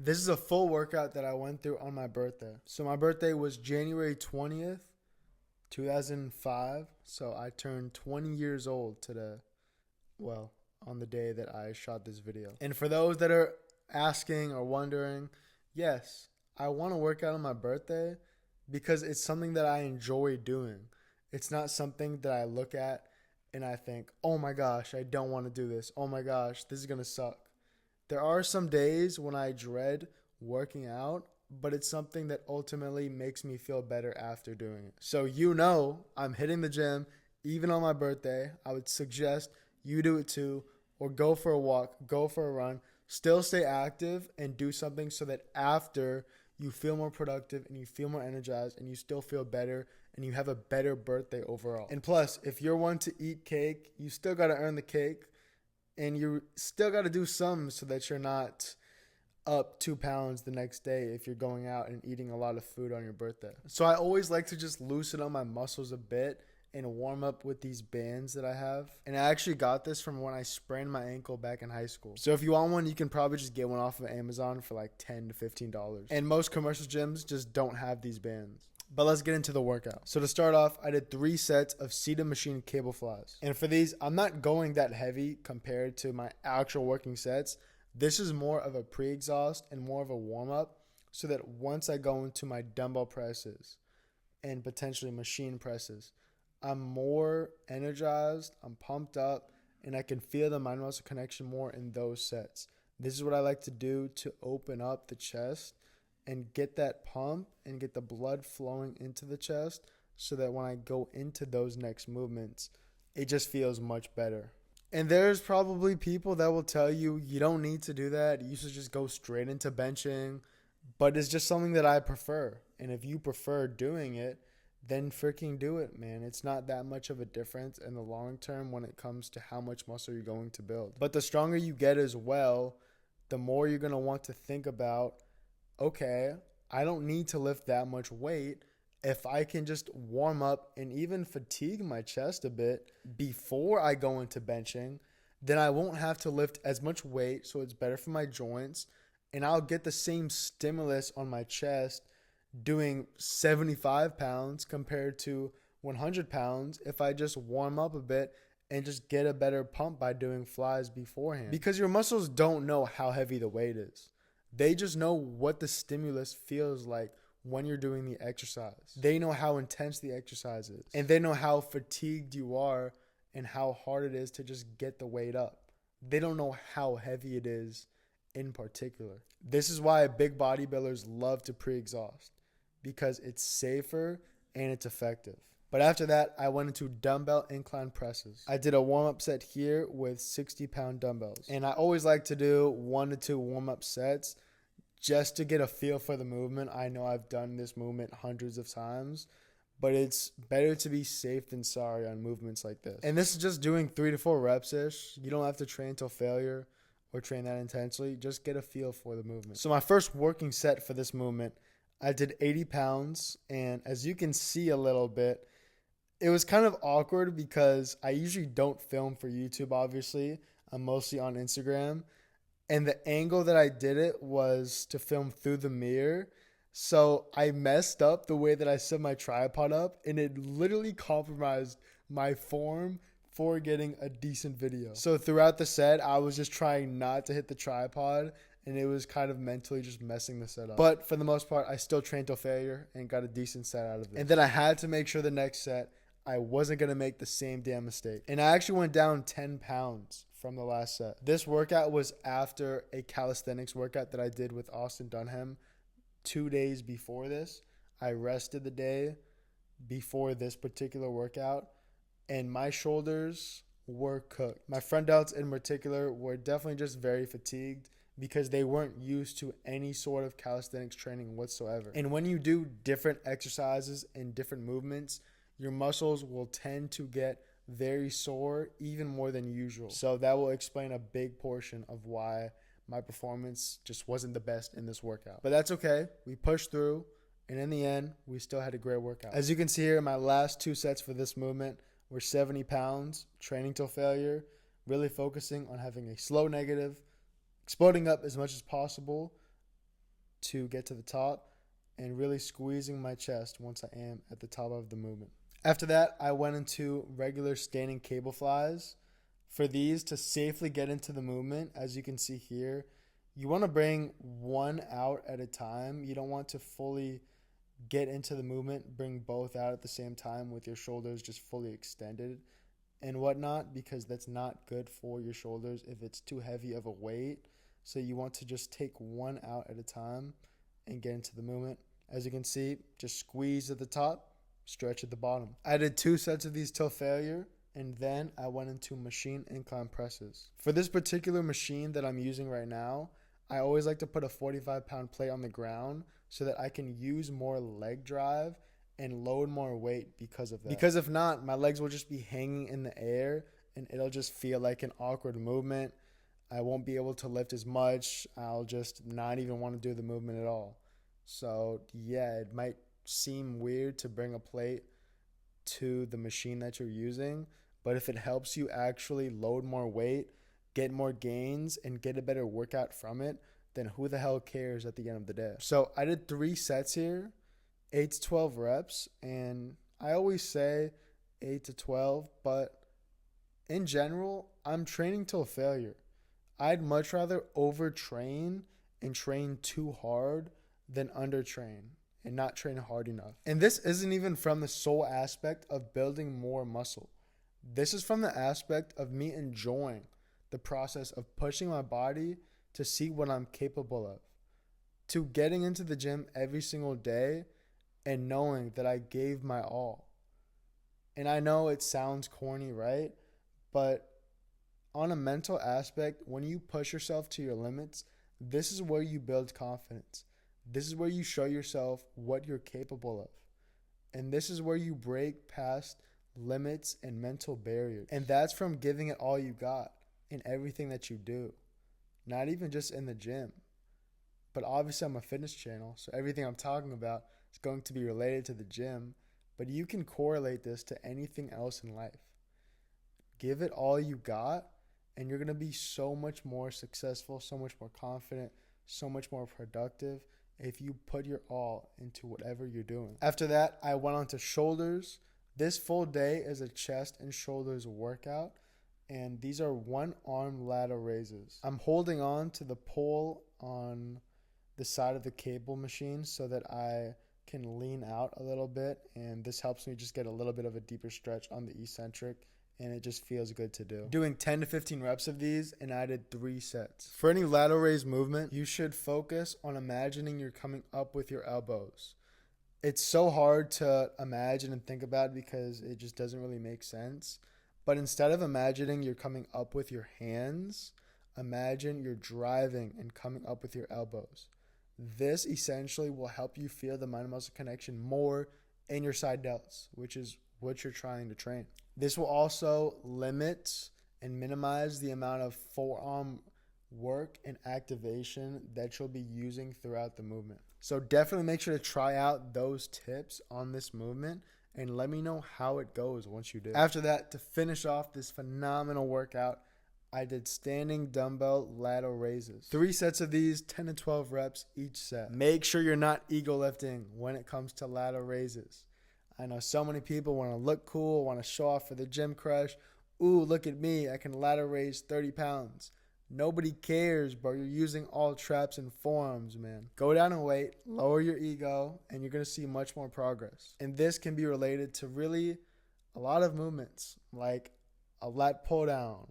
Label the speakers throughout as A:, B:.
A: This is a full workout that I went through on my birthday. So my birthday was January 20th, 2005. So I turned 20 years old today. Well, on the day that I shot this video. And for those that are asking or wondering, yes, I want to work out on my birthday because it's something that I enjoy doing. It's not something that I look at and I think, oh my gosh, I don't want to do this. Oh my gosh, this is going to suck. There are some days when I dread working out, but it's something that ultimately makes me feel better after doing it. So I'm hitting the gym even on my birthday. I would suggest you do it too, or go for a walk, go for a run, still stay active and do something so that after you feel more productive and you feel more energized and you still feel better and you have a better birthday overall. And plus, if you're one to eat cake, you still got to earn the cake and you still got to do some so that you're not up 2 pounds the next day if you're going out and eating a lot of food on your birthday. So I always like to just loosen up my muscles a bit and warm up with these bands that I have. And I actually got this from when I sprained my ankle back in high school. So if you want one, you can probably just get one off of Amazon for like $10 to $15. And most commercial gyms just don't have these bands. But let's get into the workout. So to start off, I did 3 sets of seated machine cable flies. And for these, I'm not going that heavy compared to my actual working sets. This is more of a pre-exhaust and more of a warm-up so that once I go into my dumbbell presses and potentially machine presses, I'm more energized, I'm pumped up, and I can feel the mind-muscle connection more in those sets. This is what I like to do to open up the chest and get that pump and get the blood flowing into the chest so that when I go into those next movements, it just feels much better. And there's probably people that will tell you, you don't need to do that. You should just go straight into benching. But it's just something that I prefer. And if you prefer doing it, then freaking do it, man. It's not that much of a difference in the long term when it comes to how much muscle you're going to build. But the stronger you get as well, the more you're going to want to think about, okay, I don't need to lift that much weight. If I can just warm up and even fatigue my chest a bit before I go into benching, then I won't have to lift as much weight, so it's better for my joints, and I'll get the same stimulus on my chest doing 75 pounds compared to 100 pounds if I just warm up a bit and just get a better pump by doing flies beforehand. Because your muscles don't know how heavy the weight is. They just know what the stimulus feels like when you're doing the exercise. They know how intense the exercise is. And they know how fatigued you are and how hard it is to just get the weight up. They don't know how heavy it is in particular. This is why big bodybuilders love to pre-exhaust, because it's safer and it's effective. But after that, I went into dumbbell incline presses. I did a warm-up set here with 60-pound dumbbells. And I always like to do 1 to 2 warm-up sets just to get a feel for the movement. I know I've done this movement hundreds of times, but it's better to be safe than sorry on movements like this. And this is just doing 3 to 4 reps-ish. You don't have to train till failure or train that intensely. Just get a feel for the movement. So my first working set for this movement, I did 80 pounds. And as you can see a little bit, it was kind of awkward because I usually don't film for YouTube, obviously. I'm mostly on Instagram. And the angle that I did it was to film through the mirror. So I messed up the way that I set my tripod up, and it literally compromised my form for getting a decent video. So throughout the set, I was just trying not to hit the tripod, and it was kind of mentally just messing the set up. But for the most part, I still trained till failure and got a decent set out of it. And then I had to make sure the next set, I wasn't going to make the same damn mistake. And I actually went down 10 pounds from the last set. This workout was after a calisthenics workout that I did with Austin Dunham 2 days before this. I rested the day before this particular workout, and my shoulders were cooked. My front delts in particular were definitely just very fatigued because they weren't used to any sort of calisthenics training whatsoever. And when you do different exercises and different movements, your muscles will tend to get very sore, even more than usual. So that will explain a big portion of why my performance just wasn't the best in this workout. But that's okay. We pushed through, and in the end, we still had a great workout. As you can see here, my last 2 sets for this movement were 70 pounds, training till failure, really focusing on having a slow negative, exploding up as much as possible, to get to the top and really squeezing my chest once I am at the top of the movement. After that, I went into regular standing cable flies. For these, to safely get into the movement, as you can see here, you want to bring one out at a time. You don't want to fully get into the movement, bring both out at the same time with your shoulders just fully extended and whatnot, because that's not good for your shoulders if it's too heavy of a weight. So you want to just take one out at a time and get into the movement. As you can see, just squeeze at the top, stretch at the bottom. I did 2 sets of these till failure, and then I went into machine incline presses. For this particular machine that I'm using right now, I always like to put a 45-pound plate on the ground so that I can use more leg drive and load more weight because of that. Because if not, my legs will just be hanging in the air and it'll just feel like an awkward movement. I won't be able to lift as much. I'll just not even want to do the movement at all. So yeah, it might seem weird to bring a plate to the machine that you're using, but if it helps you actually load more weight, get more gains, and get a better workout from it, then who the hell cares at the end of the day? So I did 3 sets here, 8 to 12 reps, and I always say 8 to 12, but in general, I'm training till failure. I'd much rather overtrain and train too hard than undertrain and not train hard enough. And this isn't even from the sole aspect of building more muscle. This is from the aspect of me enjoying the process of pushing my body to see what I'm capable of, to getting into the gym every single day and knowing that I gave my all. And I know it sounds corny, right? But on a mental aspect, when you push yourself to your limits, this is where you build confidence. This is where you show yourself what you're capable of. And this is where you break past limits and mental barriers. And that's from giving it all you got in everything that you do. Not even just in the gym. But obviously I'm a fitness channel, so everything I'm talking about is going to be related to the gym. But you can correlate this to anything else in life. Give it all you got, and you're going to be so much more successful, so much more confident, so much more productive if you put your all into whatever you're doing. After that, I went on to shoulders. This full day is a chest and shoulders workout, and these are 1-arm lateral raises. I'm holding on to the pole on the side of the cable machine so that I can lean out a little bit, and this helps me just get a little bit of a deeper stretch on the eccentric, and it just feels good to do. Doing 10 to 15 reps of these, and I did 3 sets. For any lateral raise movement, you should focus on imagining you're coming up with your elbows. It's so hard to imagine and think about because it just doesn't really make sense. But instead of imagining you're coming up with your hands, imagine you're driving and coming up with your elbows. This essentially will help you feel the mind-muscle connection more in your side delts, which is what you're trying to train. This will also limit and minimize the amount of forearm work and activation that you'll be using throughout the movement. So definitely make sure to try out those tips on this movement and let me know how it goes once you do. After that, to finish off this phenomenal workout, I did standing dumbbell lateral raises. 3 sets of these, 10 to 12 reps each set. Make sure you're not ego lifting when it comes to lateral raises. I know so many people want to look cool, want to show off for the gym crush. Ooh, look at me, I can lateral raise 30 pounds. Nobody cares, bro. You're using all traps and forearms, man. Go down in weight, lower your ego, and you're going to see much more progress. And this can be related to really a lot of movements, like a lat pull down,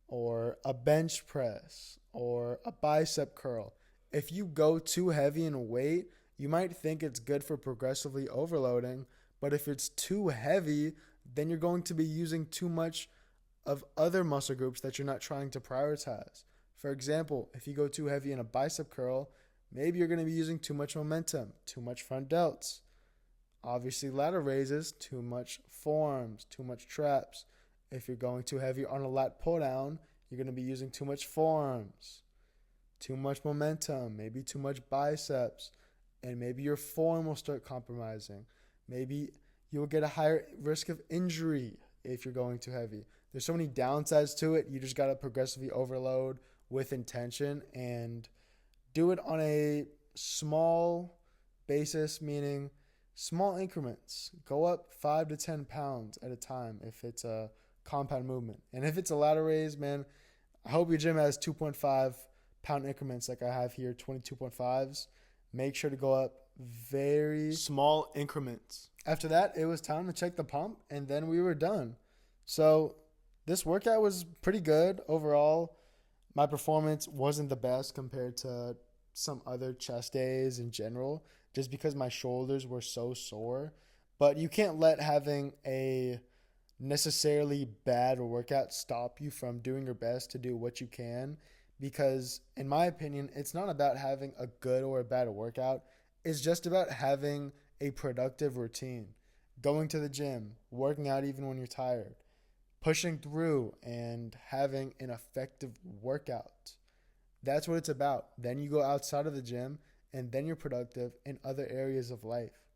A: or a bench press, or a bicep curl. If you go too heavy in weight, you might think it's good for progressively overloading, but if it's too heavy, then you're going to be using too much of other muscle groups that you're not trying to prioritize. For example, if you go too heavy in a bicep curl, maybe you're going to be using too much momentum, too much front delts. Obviously, lateral raises, too much forearms, too much traps. If you're going too heavy on a lat pull down, you're going to be using too much forearms, too much momentum, maybe too much biceps, and maybe your form will start compromising. Maybe you'll get a higher risk of injury if you're going too heavy. There's so many downsides to it. You just got to progressively overload with intention and do it on a small basis, meaning small increments. Go up 5 to 10 pounds at a time if it's a compound movement. And if it's a lateral raise, man, I hope your gym has 2.5 pound increments like I have here, 22.5s. Make sure to go up very small increments. After that, it was time to check the pump, and then we were done. So this workout was pretty good overall. My performance wasn't the best compared to some other chest days in general, just because my shoulders were so sore. But you can't let having a necessarily bad workout stop you from doing your best to do what you can, because in my opinion, it's not about having a good or a bad workout. It's just about having a productive routine, going to the gym, working out even when you're tired, pushing through, and having an effective workout. That's what it's about. Then you go outside of the gym, and then you're productive in other areas of life.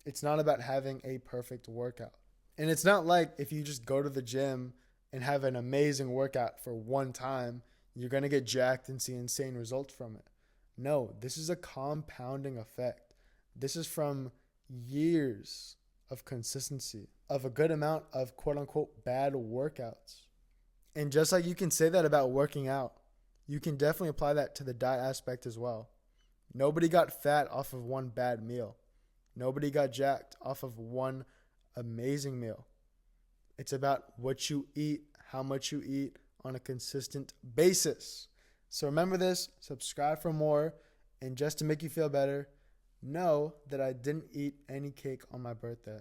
A: It's not about having a perfect workout. And it's not like if you just go to the gym and have an amazing workout for one time, you're going to get jacked and see insane results from it. No, this is a compounding effect. This is from years of consistency, of a good amount of quote-unquote bad workouts. And just like you can say that about working out, you can definitely apply that to the diet aspect as well. Nobody got fat off of one bad meal. Nobody got jacked off of one amazing meal. It's about what you eat, how much you eat on a consistent basis. So remember this, subscribe for more, and just to make you feel better, know that I didn't eat any cake on my birthday.